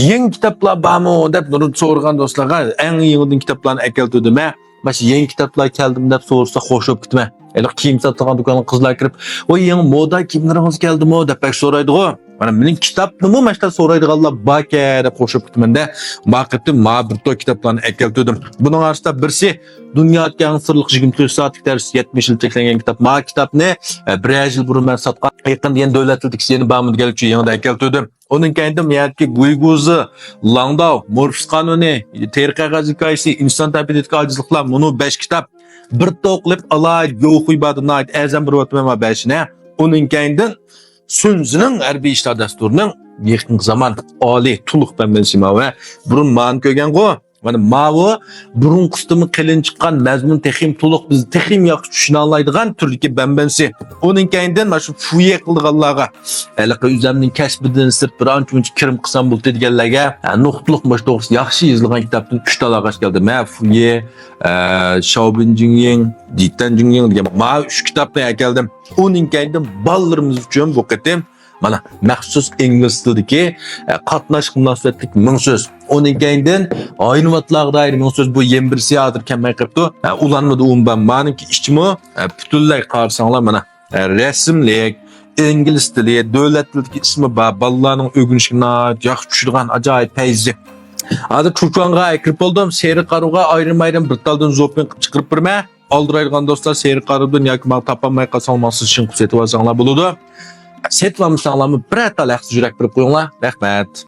Yeni kitaplar barmı dep bunu so'ragan do'stlarga eng yeni kitaplarni akeltirdim. Mana shu yangi kitaplar keldim deb so'rasa xo'sh bo'lib ketma. Endi kiyim sotadigan do'konga qizlar kirib, "Voy, yangi moda kiyimlaringiz keldimi?" deb bak so'raydi-ku. Mana mening kitapnimi mana shu so'raydiganlar baka deb qo'shib ketmanda, maqitdim ma bir to kitaplarni akeltirdim. Buning orasida birsi Dünyadagi eng sirliq 24 soatlik dars 70 yil cheklangan kitap. Ma kitapni 1 yil burun men sotgan yaqin yana davlat tilidagi yeni barmı keluvchi yangi akeltirdim. Onun kendim yerdeki Uyguzu, Landau, Morpheus kanunu, Tarix qog'oz hikoyasi, inson tabiatidagi ojizliklar, bunu 5 kitap bir to'qlib alayid yo'q ibadına ait azam bir vatmama 5'ne. Onun kendim Sunzining harbiy ishlar dasturining yaqin zaman oliy to'liq banbensima va burun ma'ni ko'rgan go. Mana mavi burun qustimi qilin chiqqan mazmun texim to'liq biz texim yaxshi tushuna oladigan turdagi banbensi. Onun kendidan mana shu fuye qilganlarga, haliqi o'zimning kashbidan sirt bir ancha kirim qilsam bo'ldi deganlarga, nuqtliq mash to'g'risi yaxshi yozilgan kitobdan 3 ta lag'ash keldi. Ma fuye, Shaobin Jingying, Jitan Jingying degan ma 3 kitobni akeldim. Onun kendidan ballarimiz uchun bu qatim mana maxsus ingliz tilidagi qatnash munosabatlik ming so'z. Onun kendidan ayni vatlarga dair ming so'z bu 21 siyadir kelmay qolibdi. Ulanmadi umban maniki ishchimi butunlay qarasanglar mana rasmlik, ingliz tili, davlat tilidagi ismi bor, bolalarning o'rganishini yaxshi tushirgan ajoyib fayzi. Hozir Turkiyonga kirib oldim, seri qaruga ayrim-ayrim bir taldan zopin qilib chiqarib birma. Oldiraydigan do'stlar seri qarudan yoki men topolmay qolsangiz shin qilib setib olsanglar bo'ladi. Setvamışsanlarmı bir hata ləhsi jürək bir qoyunlar. Rəhmət.